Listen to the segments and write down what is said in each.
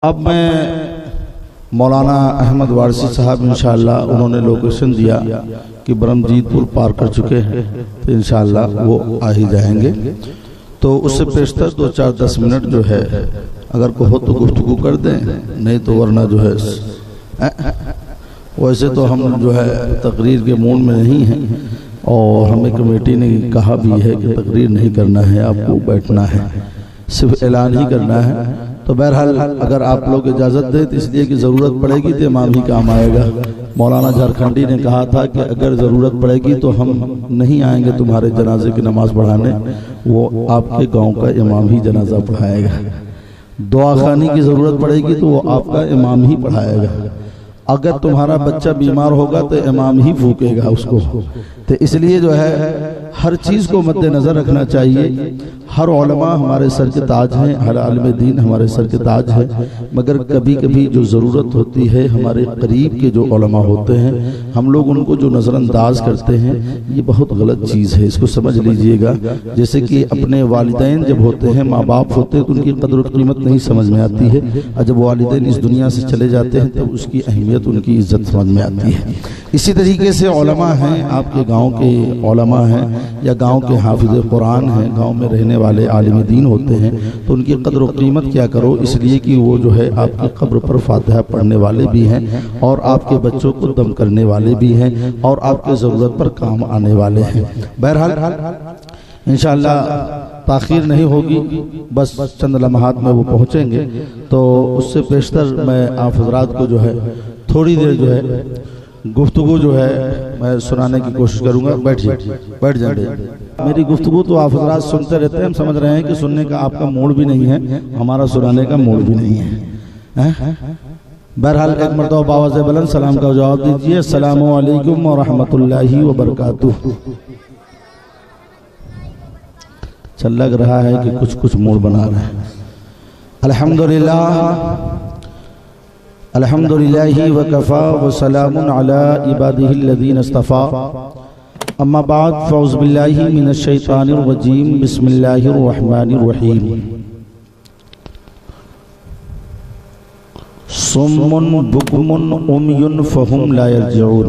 अब मैं मौलाना अहमद वारसी साहब इंशाअल्लाह उन्होंने लोकेशन दिया कि ब्रह्मजीतपुर पार कर चुके हैं, तो इंशाअल्लाह वो आ ही जाएंगे। तो उससे पेशतर 2-4-10 मिनट जो है अगर कहो तो गुफ्तगू कर दें, नहीं तो वरना जो है वैसे तो हम जो है तकरीर के मूड में नहीं हैं और हमें कमेटी ने कहा भी है कि तकरीर नहीं करना है, आपको बैठना है, सिर्फ ऐलान ही करना है। तो बहरहाल अगर आप लोग इजाज़त दें तो इसलिए कि ज़रूरत पड़ेगी तो इमाम ही काम आएगा। मौलाना झारखंडी ने कहा था कि अगर ज़रूरत पड़ेगी तो हम नहीं आएंगे तुम्हारे जनाजे की नमाज़ पढ़ाने, वो आपके गांव का इमाम ही जनाजा पढ़ाएगा। दुआ खानी की ज़रूरत पड़ेगी तो वो आपका इमाम ही पढ़ाएगा। अगर तुम्हारा बच्चा बीमार होगा तो इमाम ही फूकेगा उसको। तो इसलिए जो है हर चीज़ को मद्देनज़र रखना चाहिए। हर उलमा हमारे सर के ताज हैं, हर आलिम दीन हमारे सर के ताज है, मगर कभी कभी जो ज़रूरत होती है हमारे करीब के जो उलमा होते हैं हम लोग उनको जो नज़रअंदाज करते हैं, ये बहुत गलत चीज़ है, इसको समझ लीजिएगा। जैसे कि अपने वालिदैन जब होते हैं, माँ बाप होते हैं, तो उनकी कदर और कीमत नहीं समझ में आती है, और जब वालिदैन इस दुनिया से चले जाते हैं तब उसकी अहमियत, उनकी इज्जत समझ में आती है। इसी तरीके से उलमा हैं, आपके गाँव के उलमा हैं या गाँव के हाफिज़ कुरान हैं, गाँव में रहने वाले आलिम दीन होते हैं, तो उनकी कदर और कीमत क्या करो, इसलिए कि वो जो है आपकी कब्र पर फातिहा पढ़ने वाले भी हैं और आपके बच्चों को दम करने वाले भी हैं और आपके ज़रूरत पर काम आने वाले हैं। बहरहाल इंशाअल्लाह ताख़ीर नहीं होगी, बस चंद लम्हात में वो पहुँचेंगे। तो उससे पेशतर मैं आप हज़रात को जो है थोड़ी देर जो है गुफ्तगू जो है मैं सुनाने की कोशिश करूँगा। बैठिए, बैठ जाइए। मेरी गुफ्तगू तो आप हज़रात सुनते रहते हैं, हम समझ रहे हैं कि सुनने का आपका मूड भी नहीं है, हमारा सुनाने का मूड भी नहीं है। बहरहाल एक मरतबा बावाज़ बुलंद सलाम का जवाब दीजिए। अस्सलामु अलैकुम व रहमतुल्लाहि व बरकातुहू। चल लग रहा है कि कुछ कुछ मूड बना रहे हैं। अल्हम्दुलिल्लाह अल्हम्दुलिल्लाहि व कफ़ा व सलामुन अला इबादिहिल्लज़ीना इस्तफ़ा। अम्मा बाद फ़ौज़ु बिल्लाहि मिनश शैतानिर रजीम। बिस्मिल्लाहिर रहमानिर रहीम। सुम्मुन बुकुमुन उम्युन फ़हुम ला यरजिऊन।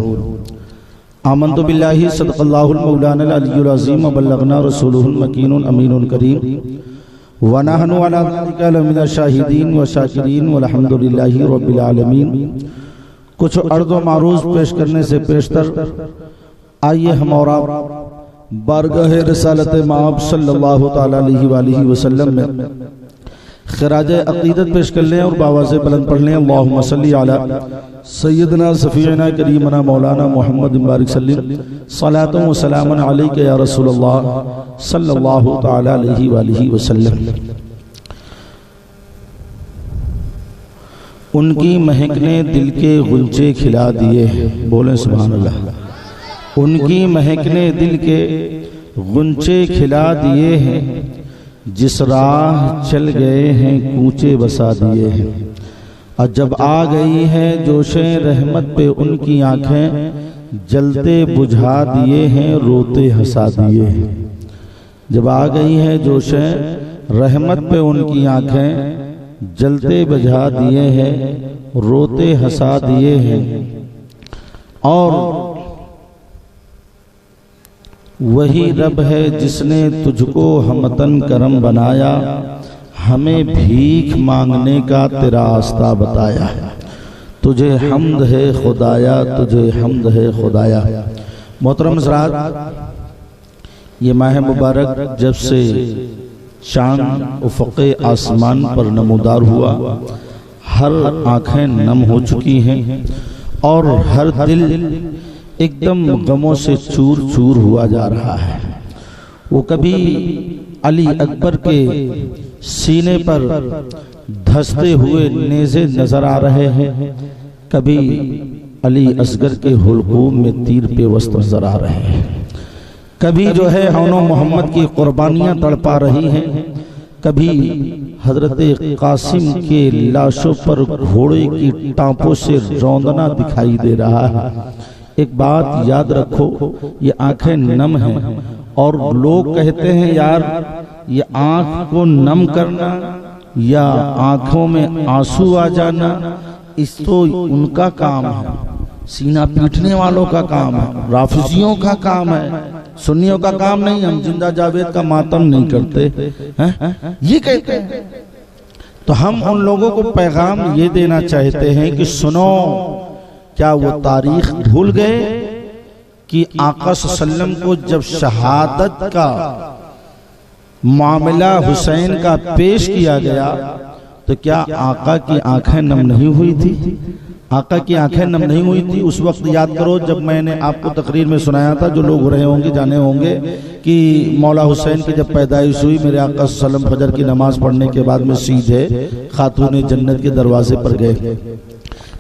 आमन्तु बिल्लाहि सदक़ल्लाहुल मौलानल अलियुल अज़ीम व बल्लगना रसूलुहुल मकीनुल अमीनुल करीम व नहनु अला ज़ालिका लमिनश शाहिदीन व शाकिरीन वल्हम्दुलिल्लाहि रब्बिल आलमीन। कुछ अर्ज़ व मारूज़ पेश करने से पेशतर आइए हम और आप बारगाह रिसालत माब सल्लल्लाहु तआला अलैहि वसल्लम में खिराज अक़ीदत पेश कर लें और बावाज़े बुलंद पढ़ लें। अल्लाहुम्मा सल्ली अला सय्यदना सफ़ीना करीमना मौलाना मुहम्मद बारिक सलातुन व सलामुन अलैका या रसूलल्लाह सल्लल्लाहु तआला अलैहि वसल्लम। उनकी महक ने दिल के गुंचे खिला दिए हैं, बोलें सुभान अल्लाह। उनकी महक ने दिल के गुंचे खिला दिए हैं, जिस राह चल गए हैं कूचे बसा दिए हैं। और जब आ गई है जोशे रहमत पे उनकी आंखें, जलते बुझा दिए हैं रोते हंसा दिए हैं। जब आ गई है जोशे रहमत पे उनकी आंखें, जलते बुझा दिए हैं रोते हंसा दिए हैं। और वही रब है जिसने तुझको हमतन करम बनाया, हमें भीख मांगने का तेरा रास्ता बताया। तुझे हम्द है खुदाया, तुझे हम्द है खुदाया। मोहतरम हज़रात, ये माह मुबारक जब से चाँद उफ़क़े आसमान पर नमूदार हुआ, हर आँखें नम हो चुकी हैं और हर दिल एकदम गमों से चूर चूर हुआ जा रहा है। वो कभी अली अकबर के सीने पर धंसते हुए नेज़े नजर आ रहे हैं, कभी अली असगर के हुलकूम में तीर पेवस्त नजर आ रहे हैं, कभी जो है हौनो मोहम्मद की कुर्बानियां तड़पा रही हैं, कभी हजरत कासिम के लाशों पर घोड़े की टांपों से रौंदना दिखाई दे रहा है। एक बात याद रखो, ये आंखें नम हैं और लोग कहते हैं यार ये आंख को नम करना या आंखों में आंसू आ जाना, इस तो उनका काम है, सीना पीटने वालों का काम है, राफिजियों का काम है, सुन्नियों का काम नहीं। हम जिंदा जावेद का मातम नहीं करते हैं, ये कहते हैं। तो हम उन लोगों को पैगाम ये देना चाहते हैं कि सुनो, क्या वो तारीख भूल गए कि आका सल्लम को जब शहादत का मामला हुसैन का पेश किया गया तो क्या आका की आंखें नम नहीं हुई थी? आका की आंखें नम नहीं हुई थी? उस वक्त याद करो जब मैंने आपको तकरीर में सुनाया था, जो लोग रहे होंगे जाने होंगे, कि मौला हुसैन की जब पैदाइश हुई, मेरे आका सल्लम फजर की नमाज पढ़ने के बाद में सीधे खातून जन्नत के दरवाजे पर गए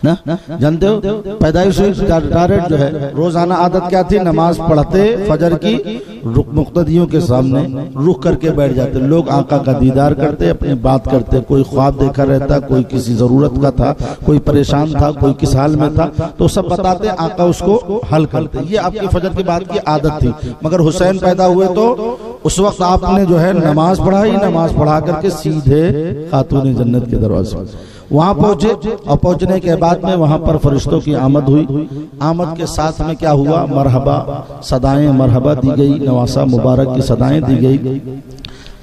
ना। जानते हो पैदाइश हुई डायरेक्ट जो है, रोजाना आदत क्या थी, नमाज पढ़ते फजर की मुक्तदियों के सामने रुक करके बैठ जाते, लोग आका का दीदार करते, अपनी बात करते, कोई ख्वाब देखा रहता, कोई किसी जरूरत का था, कोई परेशान था, कोई किस हाल में था, तो सब बताते, आका उसको हल करते। ये आपकी फजर के बाद की आदत थी। मगर हुसैन पैदा हुए तो उस वक्त आपने जो है नमाज पढ़ाई, नमाज पढ़ा करके सीधे खातून जन्नत के दरवाजे वहां पहुंचे, और पहुंचने के बाद में वहां पर फरिश्तों की आमद हुई। आमद के साथ में क्या हुआ, मरहबा सदाएं मरहबा दी गई, नवासा मुबारक की सदाएं दी गई।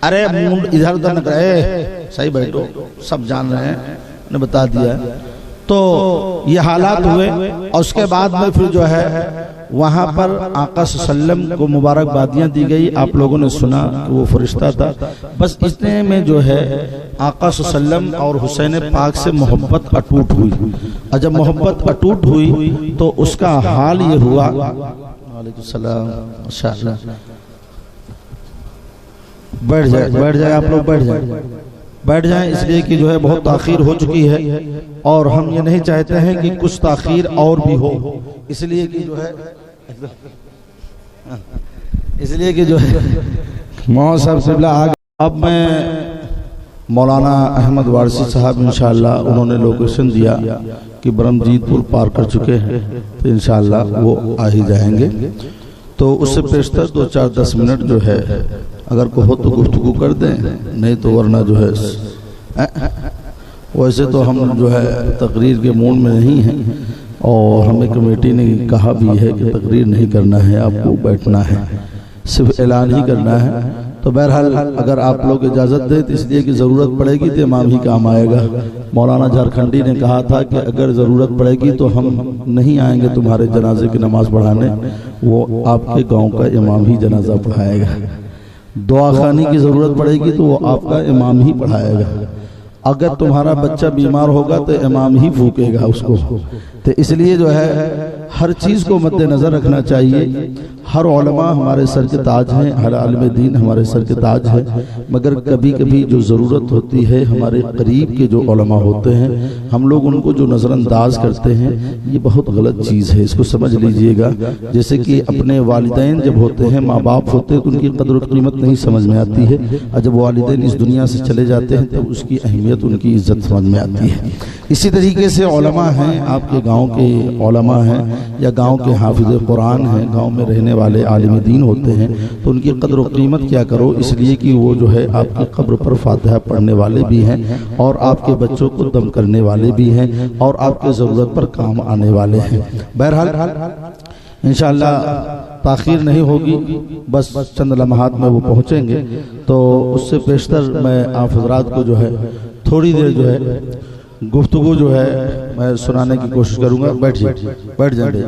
अरे मुंड इधर उधर न करे, सही बैठो, सब जान रहे हैं, ने बता दिया। तो ये हालात हुए, और उसके बाद में फिर जो है वहां पर आका सल्लम को मुबारकबादियां दी गई। आप लोगों ने सुना कि वो फरिश्ता था। बस इतने में जो है आका सल्लम और हुसैन पाक से मोहब्बत अटूट हुई, और जब मोहब्बत अटूट हुई तो उसका हाल ये हुआ। वालेकुम सलाम, माशाअल्लाह, बैठ जाए आप लोग, बैठ जाएं, इसलिए कि जो है बहुत ताखीर हो चुकी है, और हम ये नहीं चाहते हैं कि कुछ ताखीर और भी हो, इसलिए कि जो है मोहम्मद साहब सिबला आ गए। अब मैं मौलाना अहमद वारसी साहब इंशाअल्लाह, उन्होंने लोकेशन दिया कि ब्रह्मजीतपुर पार कर चुके हैं, तो इंशाअल्लाह वो आ ही जाएंगे। तो उससे पेशतर 2-4-10 मिनट जो है अगर को हो तो गुफ्तगू कर दें, नहीं तो वरना जो है वैसे तो हम जो है तकरीर के मूड में नहीं हैं, और हमें कमेटी ने कहा भी है कि तकरीर नहीं करना है, आपको बैठना है, सिर्फ ऐलान ही करना है। तो बहरहाल अगर आप लोग इजाज़त दें, तो इसलिए कि ज़रूरत पड़ेगी तो इमाम ही काम आएगा। मौलाना झारखंडी ने कहा था कि अगर ज़रूरत पड़ेगी तो हम नहीं आएंगे तुम्हारे जनाजे की नमाज पढ़ाने, वो आपके गांव का इमाम ही जनाजा पढ़ाएगा। दुआ खानी की ज़रूरत पड़ेगी तो वो आपका इमाम ही पढ़ाएगा। अगर तुम्हारा बच्चा बीमार होगा तो इमाम ही फूकेगा उसको। तो इसलिए जो है हर चीज़ को मद्देनज़र रखना चाहिए। हर उलमा हमारे सर के ताज हैं, हर आलिम दीन हमारे सर के ताज है, मगर कभी कभी जो ज़रूरत होती है, हमारे करीब के जो उलमा होते हैं, हम लोग उनको जो नज़रअंदाज करते हैं, ये बहुत गलत चीज़ है, इसको समझ लीजिएगा। जैसे कि अपने वालिदैन जब होते हैं, माँ बाप होते हैं, तो उनकी कदर और कीमत नहीं समझ में आती है, और जब वालिदैन इस दुनिया से चले जाते हैं तब उसकी अहमियत, उनकी इज्जत समझ में आती है। इसी तरीके से उलमा हैं, आपके गाँव के उलमा हैं या गाँव के हाफिज़ कुरान हैं, गाँव में रहने वाले आलिम दीन होते हैं, तो उनकी कदर और कीमत क्या करो, इसलिए कि वो जो है आपकी कब्र पर फातिहा पढ़ने वाले भी हैं, और आपके बच्चों को दम करने वाले भी हैं, और आपके ज़रूरत पर काम आने वाले हैं। बहरहाल इंशाअल्लाह ताख़ीर नहीं होगी, बस चंद लम्हात में वो पहुँचेंगे। तो उससे पेशतर मैं आप हज़रात को जो है थोड़ी देर जो है गुफ्तगू जो है मैं सुनाने की कोशिश करूँगा। बैठ जाइए।